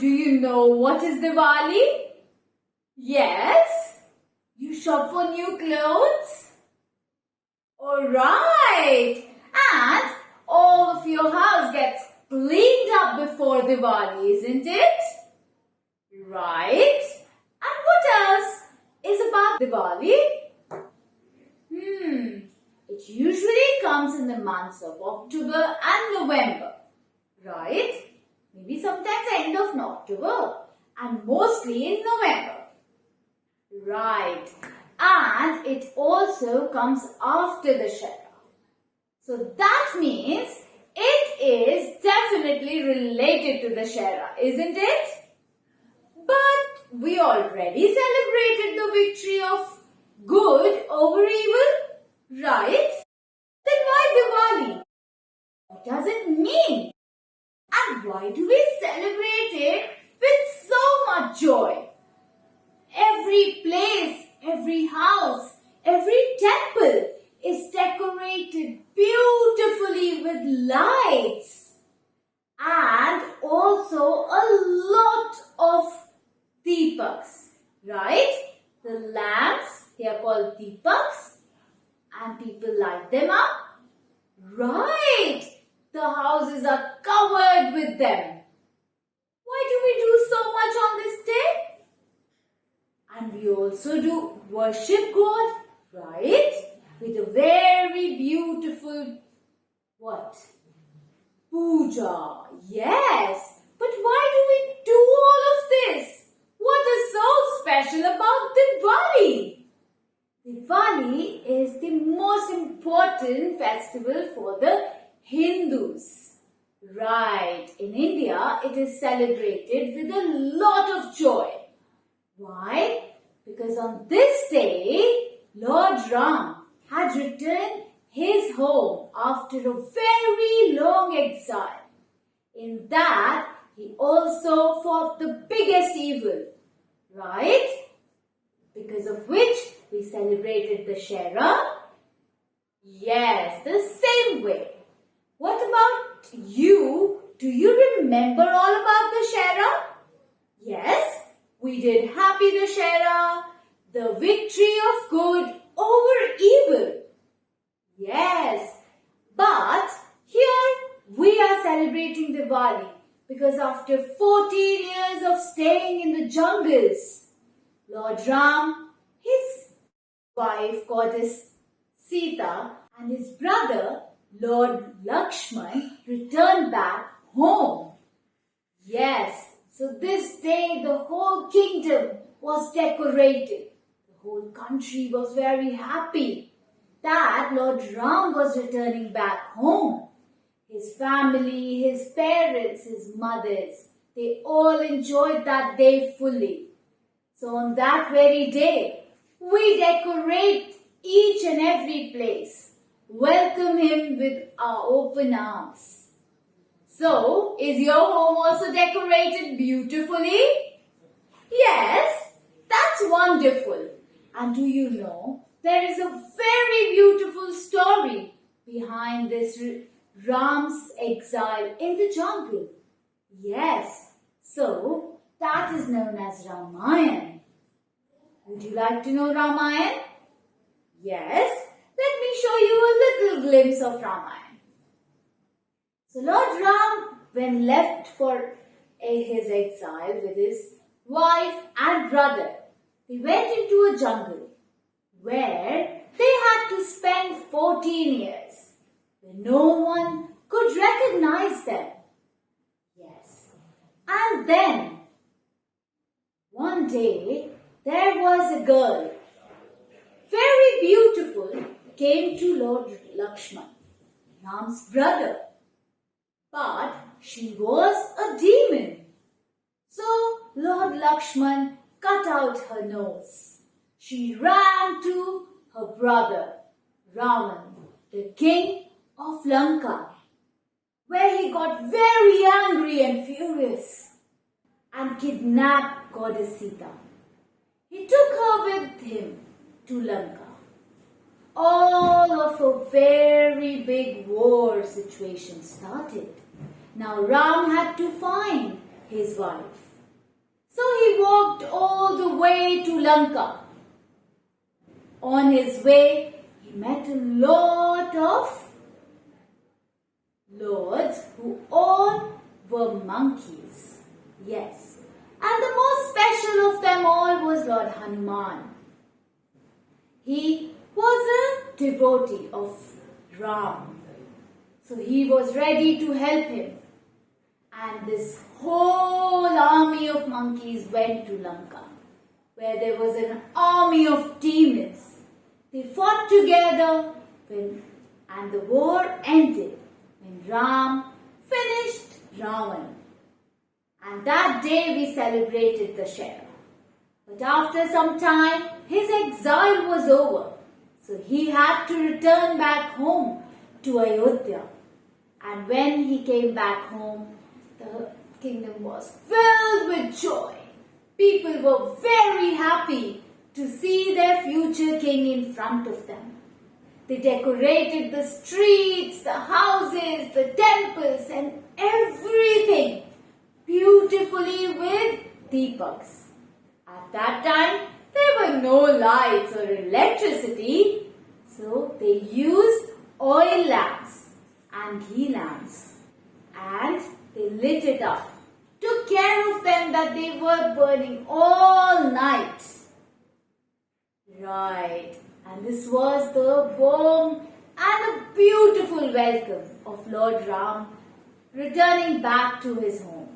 do you know what is Diwali? Yes? You shop for new clothes? Alright! And all of your house gets cleaned up before Diwali, isn't it? Right? And what else is about Diwali? It usually comes in the months of October and November. Right? Maybe sometimes end of October and mostly in November. Right. And it also comes after the Shara. So that means it is definitely related to the Shara, isn't it? But we already celebrated the victory of good over evil, right? Then why Diwali? What does it mean? And why do we celebrate it with so much joy? Every place, every house, every temple is decorated beautifully with lights and also a lot of deepaks, right? The lamps, they are called deepaks and people light them up. Right! The houses are covered with them. Why do we do so much on this day? And we also do worship God, right? With a very beautiful, what? Puja. Yes. But why do we do all of this? What is so special about Diwali? Diwali is the most important festival for the Hindus. Right. In India, it is celebrated with a lot of joy. Why? Because on this day, Lord Ram had returned his home after a very long exile. In that, he also fought the biggest evil, right? Because of which we celebrated the Shara. Yes, the same way. What about you? Do you remember all about the Shara? Yes. We did Happy Dussehra, the victory of good over evil. Yes, but here we are celebrating Diwali because after 14 years of staying in the jungles, Lord Ram, his wife goddess Sita and his brother Lord Lakshman returned back home. Yes. So this day the whole kingdom was decorated. The whole country was very happy that Lord Ram was returning back home. His family, his parents, his mothers, they all enjoyed that day fully. So on that very day, we decorate each and every place. Welcome him with our open arms. So, is your home also decorated beautifully? Yes, that's wonderful. And do you know, there is a very beautiful story behind this Ram's exile in the jungle. Yes, so that is known as Ramayana. Would you like to know Ramayana? Yes, let me show you a little glimpse of Ramayana. So Lord Ram, when left for his exile with his wife and brother, they went into a jungle where they had to spend 14 years where no one could recognize them. Yes. And then, one day, there was a girl, very beautiful, came to Lord Lakshman, Ram's brother. But she was a demon. So Lord Lakshman cut out her nose. She ran to her brother, Ravan, the king of Lanka, where he got very angry and furious and kidnapped Goddess Sita. He took her with him to Lanka. All of a very big war situation started. Now Ram had to find his wife. So he walked all the way to Lanka. On his way, he met a lot of lords who all were monkeys. Yes. And the most special of them all was Lord Hanuman. He was a devotee of Ram. So he was ready to help him. And this whole army of monkeys went to Lanka, where there was an army of demons. They fought together and the war ended when Ram finished Ravan. And that day we celebrated Dussehra. But after some time, his exile was over. So he had to return back home to Ayodhya. And when he came back home, the kingdom was filled with joy. People were very happy to see their future king in front of them. They decorated the streets, the houses, the temples and everything beautifully with deepaks. At that time, there were no lights or electricity, so they used oil lamps and ghee lamps, and they lit it up. Took care of them that they were burning all night. Right, and this was the warm and a beautiful welcome of Lord Ram returning back to his home.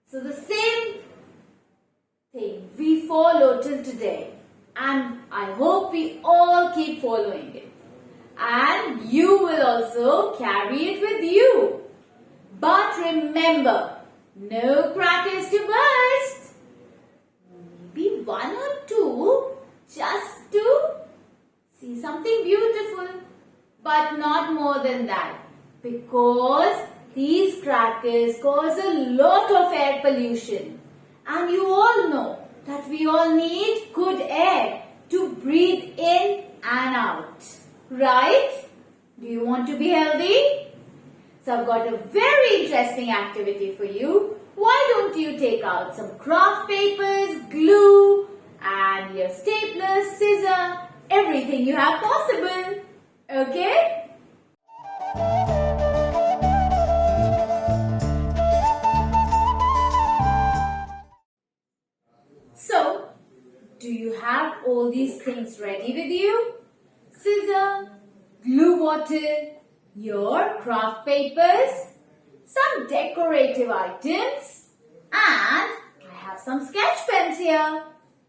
So the same thing we follow till today, and I hope we all keep following it. And you will also carry it with you. But remember, no crackers to burst. Maybe one or two, just to see something beautiful. But not more than that. Because these crackers cause a lot of air pollution. And you all know that we all need good air to breathe in and out. Right? Do you want to be healthy? So I've got a very interesting activity for you. Why don't you take out some craft papers, glue, and your stapler, scissor, everything you have possible. Okay? So, do you have all these things ready with you? Scissor, glue bottle, your craft papers, some decorative items, and I have some sketch pens here.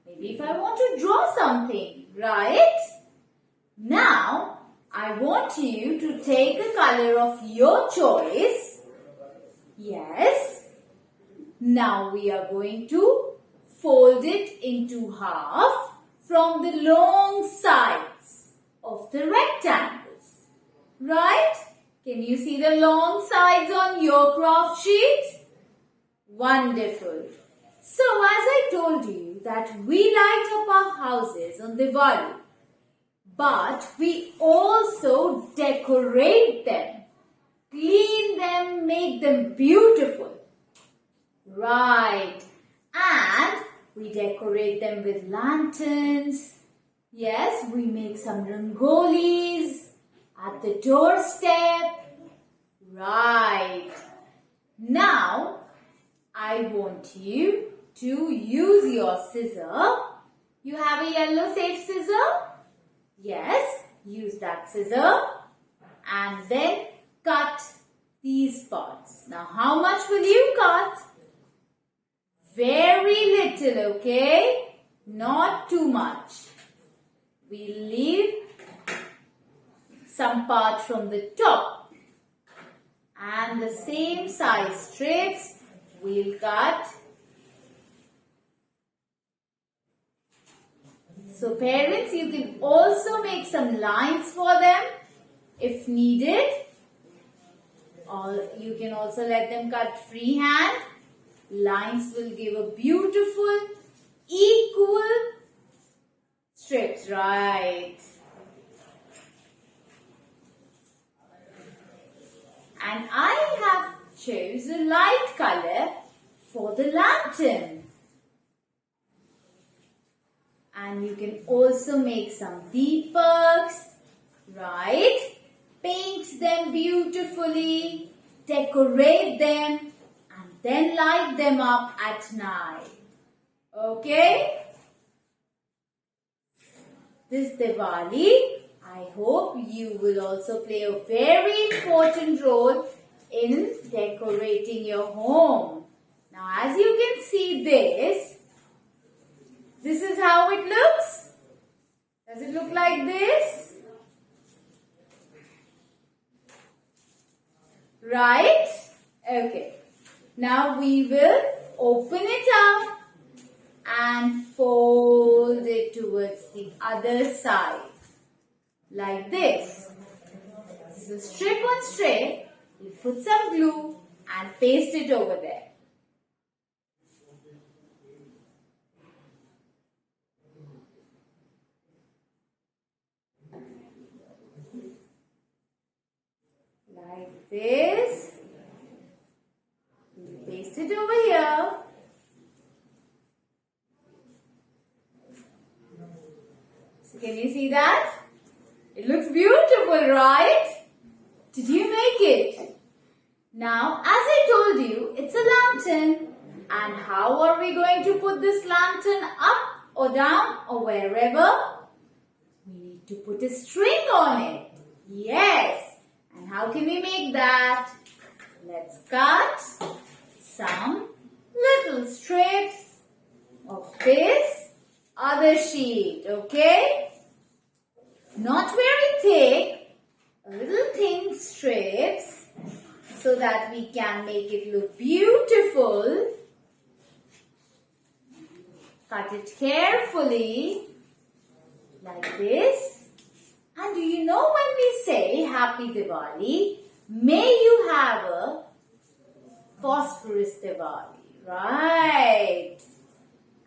Maybe if I want to draw something, right? Now, I want you to take a color of your choice. Yes. Now we are going to fold it into half from the long sides of the rectangles. Right? Can you see the long sides on your craft sheet? Wonderful. So as I told you that we light up our houses on Diwali, but we also decorate them, clean them, make them beautiful. Right. And we decorate them with lanterns. Yes, we make some rangolis at the doorstep. Right. Now, I want you to use your scissor. You have a yellow safe scissor? Yes, use that scissor and then cut these parts. Now, how much will you cut? Very little, okay? Not too much. We leave some part from the top. And the same size strips we'll cut. So parents, you can also make some lines for them if needed. Or you can also let them cut freehand. Lines will give a beautiful, equal strips, right? And I have chosen a light color for the lantern. And you can also make some deepaks, right? Paint them beautifully, decorate them, and then light them up at night. Okay? This Diwali, I hope you will also play a very important role in decorating your home. Now, as you can see this is how it looks. Does it look like this? Right? Okay. Now we will open it up and fold it towards the other side. Like this. So strip on strip, you put some glue and paste it over there. Like this. You paste it over here. So can you see that? It looks beautiful, right? Did you make it? Now, as I told you, it's a lantern. And how are we going to put this lantern up or down or wherever? We need to put a string on it. Yes. And how can we make that? Let's cut some little strips of this other sheet, okay? Not very thick, a little thin strips so that we can make it look beautiful. Cut it carefully like this. And do you know when we say Happy Diwali, may you have a prosperous Diwali, right?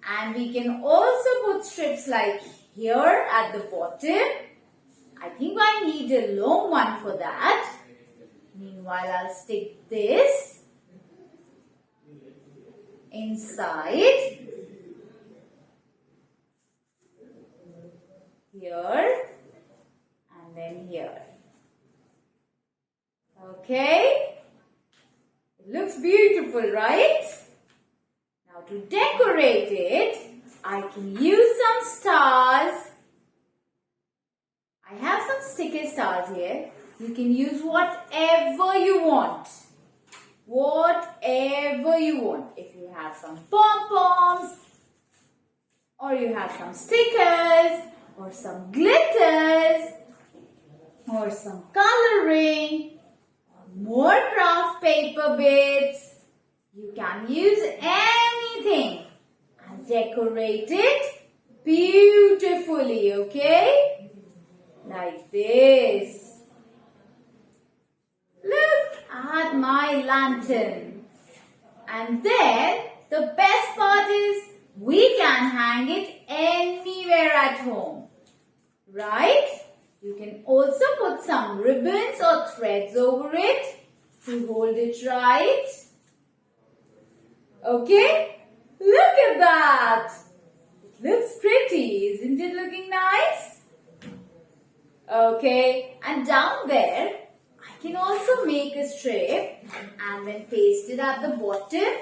And we can also put strips like here at the bottom. I think I need a long one for that. Meanwhile, I'll stick this inside here and then here. Okay? It looks beautiful, right? Now to decorate it, I can use some stars. I have some sticker stars here. You can use whatever you want. Whatever you want. If you have some pom-poms, or you have some stickers, or some glitters, or some coloring, or more craft paper bits, you can use anything and decorate it beautifully, okay? Like this. Look at my lantern. And then the best part is we can hang it anywhere at home. Right? You can also put some ribbons or threads over it to hold it right. Okay? Look at that. It looks pretty. Isn't it looking nice? Okay. And down there, I can also make a strip and then paste it at the bottom.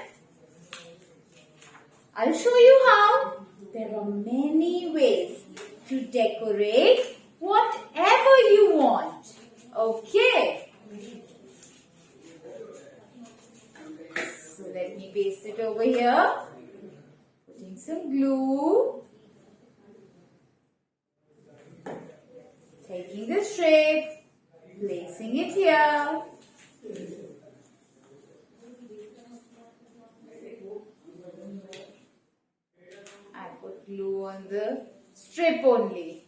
I'll show you how. There are many ways to decorate whatever you want. Okay. So let me paste it over here. Putting some glue. Taking the strip. Placing it here. I put glue on the strip only.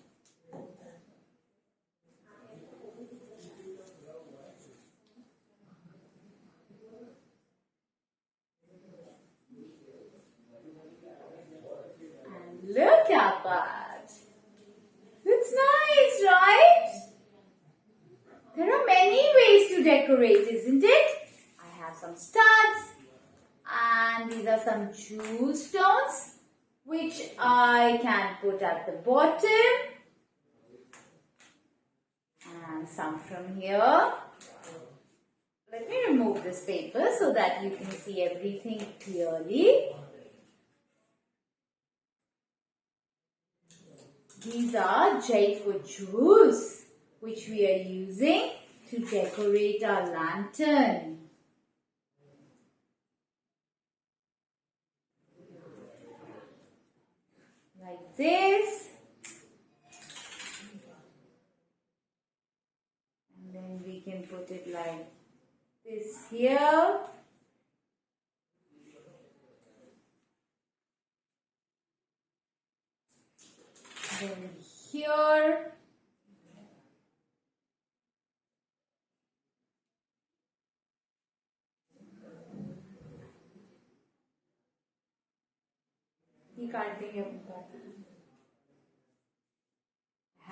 And look at that. It's nice, right? There are many ways to decorate, isn't it? I have some studs and these are some jewel stones. which I can put at the bottom, and some from here. Let me remove this paper so that you can see everything clearly. These are jaipur juice, which we are using to decorate our lantern. Like this. And then we can put it like this here. Then here. I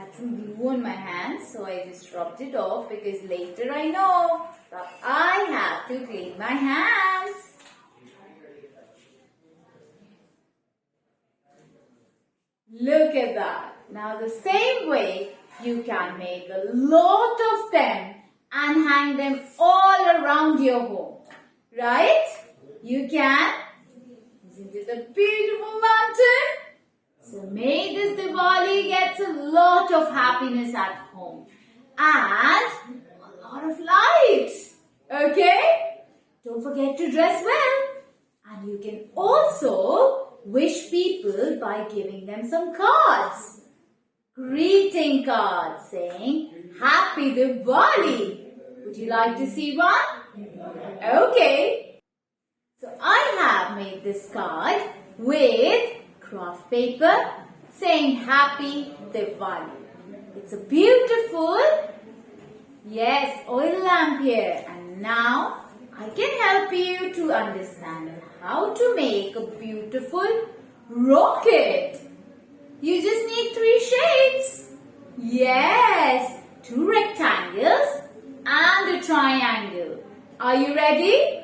had some glue on my hands, so I just rubbed it off because later I know that I have to clean my hands. Look at that. Now the same way you can make a lot of them and hang them all around your home. Right? You can. Isn't it a beautiful lantern? So may this Diwali gets a lot of happiness at home and a lot of lights. Okay? Don't forget to dress well. And you can also wish people by giving them some cards. Greeting cards saying Happy Diwali. Would you like to see one? Okay. So I have made this card with craft paper saying Happy Diwali. It's a beautiful, yes, oil lamp here. And now I can help you to understand how to make a beautiful rocket. You just need 3 shapes. Yes, 2 rectangles and a triangle. Are you ready?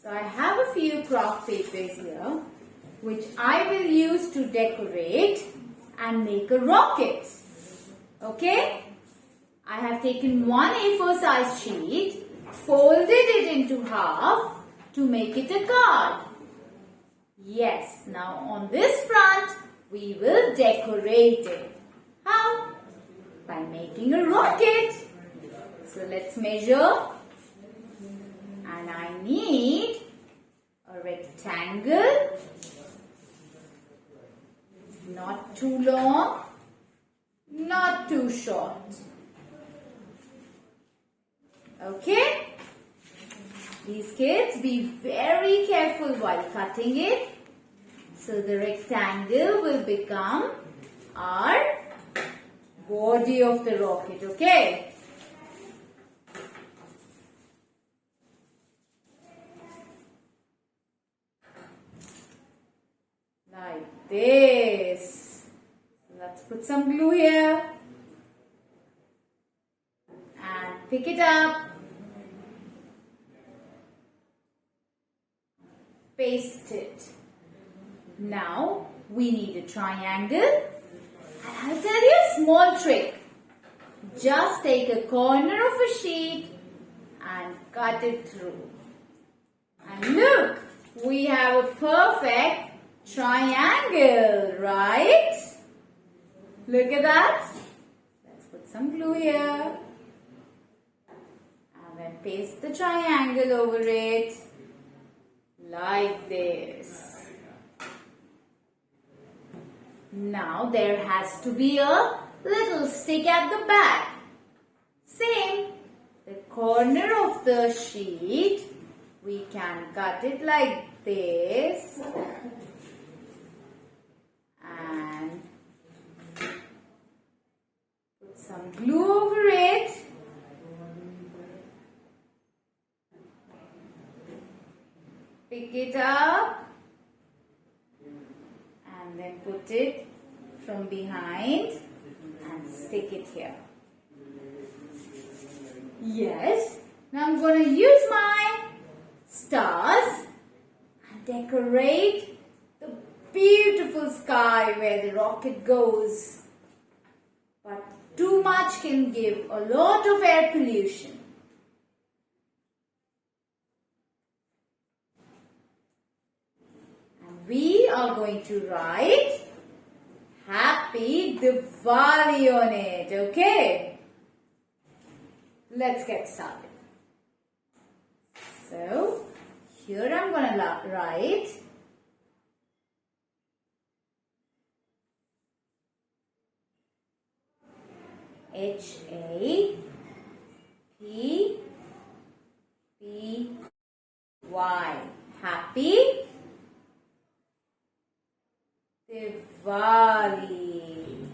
So I have a few craft papers here which I will use to decorate and make a rocket. Okay? I have taken one A4 size sheet, folded it into half to make it a card. Yes, now on this front we will decorate it. How? By making a rocket. So let's measure. And I need a rectangle, not too long, not too short. Okay? These kids, be very careful while cutting it. So the rectangle will become our body of the rocket. Okay? Like this. Let's put some glue here and pick it up. Paste it. Now we need a triangle. And I'll tell you a small trick. Just take a corner of a sheet and cut it through. And look, we have a perfect triangle, right? Look at that. Let's put some glue here. And then paste the triangle over it. Like this. Now there has to be a little stick at the back. Same. The corner of the sheet, we can cut it like this. And put some glue over it. Pick it up and then put it from behind and stick it here. Yes, now I'm going to use my stars and decorate the beautiful sky where the rocket goes. But too much can give a lot of air pollution. And we are going to write Happy Diwali on it, okay? Let's get started. So, here I'm going to write Happy Happy Diwali.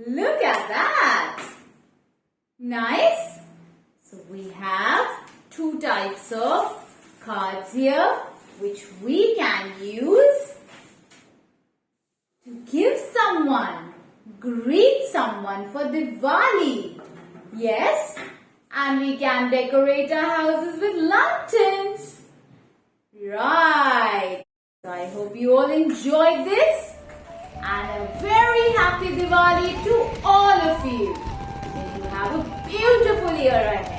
Look at that! Nice! So we have two types of cards here which we can use to give someone, greet someone for Diwali. Yes, and we can decorate our houses with lanterns. Right. So I hope you all enjoyed this, and a very happy Diwali to all of you. May you have a beautiful year ahead.